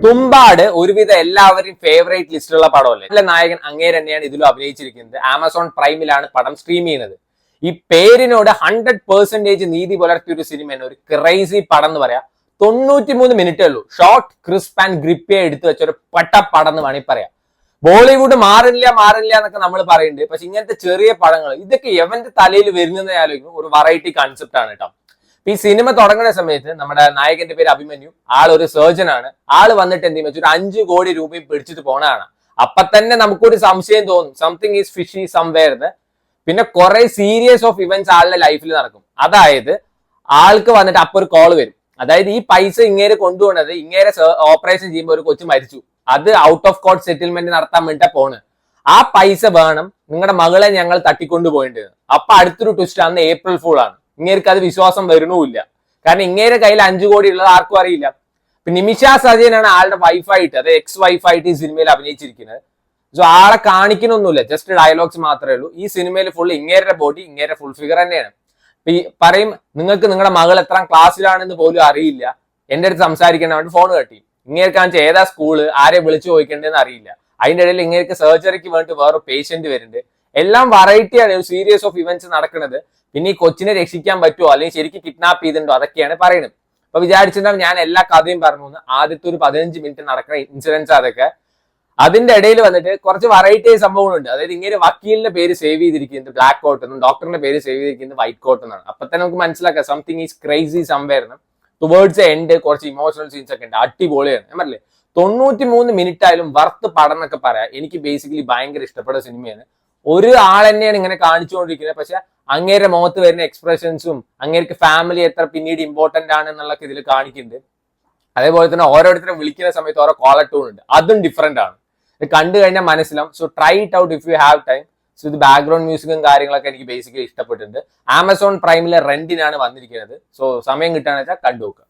തുമ്പാട് ഒരുവിധ എല്ലാവരും ഫേവറേറ്റ് ലിസ്റ്റിലുള്ള പടമല്ലേ. ഇതിലെ നായകൻ അങ്ങേര് തന്നെയാണ് ഇതിലും അഭിനയിച്ചിരിക്കുന്നത്. ആമസോൺ പ്രൈമിലാണ് പടം സ്ട്രീം ചെയ്യുന്നത്. ഈ പേരിനോട് 100% നീതി പുലർത്തിയ ഒരു സിനിമയാണ്, ഒരു ക്രൈസി പടം എന്ന് പറയാം. 93 മിനിറ്റേ ഉള്ളൂ. ഷോർട്ട്, ക്രിസ്പ് ആൻഡ് ഗ്രിപ്പിയെ എടുത്തു വെച്ച ഒരു പടം എന്ന് വേണമെങ്കിൽ പറയാം. ബോളിവുഡ് മാറില്ല എന്നൊക്കെ നമ്മൾ പറയുന്നുണ്ട്. പക്ഷെ ഇങ്ങനത്തെ ചെറിയ പടങ്ങൾ ഇതൊക്കെ എവന്റെ തലയിൽ വരുന്നതെന്ന് ആലോചിക്കും. ഒരു വെറൈറ്റി കൺസെപ്റ്റ് ആണ് കേട്ടോ. ഈ സിനിമ തുടങ്ങുന്ന സമയത്ത് നമ്മുടെ നായകന്റെ പേര് അഭിമന്യു. ആളൊരു സർജൻ ആണ്. ആള് വന്നിട്ട് എന്തെങ്കിലും വെച്ചാൽ 5 കോടി രൂപയും പിടിച്ചിട്ട് പോണതാണ്. അപ്പൊ തന്നെ നമുക്കൊരു സംശയം തോന്നും, സംതിങ് ഈസ് ഫിഷി സംവെയർ എന്ന്. പിന്നെ കുറെ സീരീസ് ഓഫ് ഇവന്റ്സ് ആളുടെ ലൈഫിൽ നടക്കും. അതായത് ആൾക്ക് വന്നിട്ട് അപ്പൊ ഒരു കോൾ വരും. അതായത് ഈ പൈസ ഇങ്ങേരെ കൊണ്ടുപോകുന്നത്, ഇങ്ങേരെ ഓപ്പറേഷൻ ചെയ്യുമ്പോൾ ഒരു കൊച്ചു മരിച്ചു, അത് ഔട്ട് ഓഫ് കോർട്ട് സെറ്റിൽമെന്റ് നടത്താൻ വേണ്ടിട്ടാ പോണ്. ആ പൈസ വേണം, നിങ്ങളുടെ മകളെ ഞങ്ങൾ തട്ടിക്കൊണ്ടു പോയിട്ടുണ്ട്. അപ്പൊ അടുത്തൊരു ട്വിസ്റ്റ് ആണ് ഏപ്രിൽ ഫൂൾ ആണ്. ഇങ്ങേർക്ക് അത് വിശ്വാസം വരണമില്ല. കാരണം ഇങ്ങേരെ കയ്യിൽ 5 കോടി ഉള്ളത് ആർക്കും അറിയില്ല. നിമിഷ സജയനാണ് ആളുടെ വൈഫായിട്ട്, അത് എക്സ് വൈഫായിട്ട് ഈ സിനിമയിൽ അഭിനയിച്ചിരിക്കുന്നത്. സോ ആളെ കാണിക്കണമൊന്നുമില്ല, ജസ്റ്റ് ഡയലോഗ്സ് മാത്രമേ ഉള്ളൂ. ഈ സിനിമയിൽ ഫുൾ ഇങ്ങേരുടെ ബോഡി, ഇങ്ങേരുടെ ഫുൾ ഫിഗർ തന്നെയാണ്. ഈ പറയും നിങ്ങൾക്ക് നിങ്ങളുടെ മകൾ എത്രാം ക്ലാസ്സിലാണെന്ന് പോലും അറിയില്ല, എന്റെ അടുത്ത് സംസാരിക്കാൻ വേണ്ടി ഫോൺ കട്ടി. ഇങ്ങേർക്ക് കാണിച്ച ഏതാ സ്കൂള്, ആരെ വിളിച്ചു ചോദിക്കേണ്ടതെന്ന് അറിയില്ല. അതിന്റെ ഇടയിൽ ഇങ്ങേർക്ക് സർജറിക്ക് വേണ്ടി വേറെ പേഷ്യന്റ് വരുന്നുണ്ട്. എല്ലാം വെറൈറ്റിയാണ്, ഒരു സീരീസ് ഓഫ് ഇവന്റ്സ് നടക്കുന്നത്. പിന്നെ ഈ കൊച്ചിനെ രക്ഷിക്കാൻ പറ്റുമോ, അല്ലെങ്കിൽ ശരിക്കും കിഡ്നാപ്പ് ചെയ്തിട്ടുണ്ടോ, അതൊക്കെയാണ് പറയുന്നത്. അപ്പൊ വിചാരിച്ചിട്ടുണ്ടാവും ഞാൻ എല്ലാ കഥയും പറഞ്ഞു. ആദ്യത്തെ ഒരു 15 മിനിറ്റ് നടക്കുന്ന ഇൻസിഡൻസ് അതൊക്കെ. അതിന്റെ ഇടയിൽ വന്നിട്ട് കുറച്ച് വെറൈറ്റി സംഭവങ്ങളുണ്ട്. അതായത് ഇങ്ങനെ വക്കീലിന്റെ പേര് സേവ് ചെയ്തിരിക്കുന്നത് ബ്ലാക്ക് കോട്ട് എന്നും ഡോക്ടറിന്റെ പേര് സേവ് ചെയ്തിരിക്കുന്നത് വൈറ്റ് കോട്ട് എന്നാണ്. അപ്പൊ തന്നെ നമുക്ക് മനസ്സിലാക്കാം സംതിങ് ഈസ് ക്രൈസി സംവെയർ എന്ന്. ടുവേർഡ്സ് എൻഡ് കുറച്ച് ഇമോഷണൽ സീൻസ് ഒക്കെ ഉണ്ട്, അടിപൊളിയാണ്. ഞാൻ പറഞ്ഞില്ലേ 93 മിനിറ്റ് ആയാലും വർത്ത് പടം എന്നൊക്കെ പറയാം. എനിക്ക് ബേസിക്കലി ഭയങ്കര ഇഷ്ടപ്പെട്ട സിനിമയാണ്. ഒരു ആൾ തന്നെയാണ് ഇങ്ങനെ കാണിച്ചുകൊണ്ടിരിക്കുന്നത്, പക്ഷെ അങ്ങേരുടെ മുഖത്ത് വരുന്ന എക്സ്പ്രഷൻസും അങ്ങേർക്ക് ഫാമിലി എത്ര പിന്നീട് ഇമ്പോർട്ടന്റ് ആണ് എന്നുള്ളതൊക്കെ ഇതിൽ കാണിക്കുന്നുണ്ട്. അതേപോലെ തന്നെ ഓരോരുത്തരെ വിളിക്കുന്ന സമയത്ത് ഓരോ കോളർ ടൂൺ ഉണ്ട്, അതും ഡിഫറെന്റ് ആണ്. ഇത് കണ്ടു കഴിഞ്ഞാൽ മനസ്സിലാവും. So try it out if you have time. So ഇത് ബാക്ക്ഗ്രൗണ്ട് മ്യൂസിക്കും കാര്യങ്ങളൊക്കെ എനിക്ക് ബേസിക്കലി ഇഷ്ടപ്പെട്ടിട്ടുണ്ട്. ആമസോൺ പ്രൈമിലെ റെന്റിനാണ് വന്നിരിക്കുന്നത്. സോ സമയം കിട്ടുകയാണെന്ന് വെച്ചാൽ കണ്ടു നോക്കുക.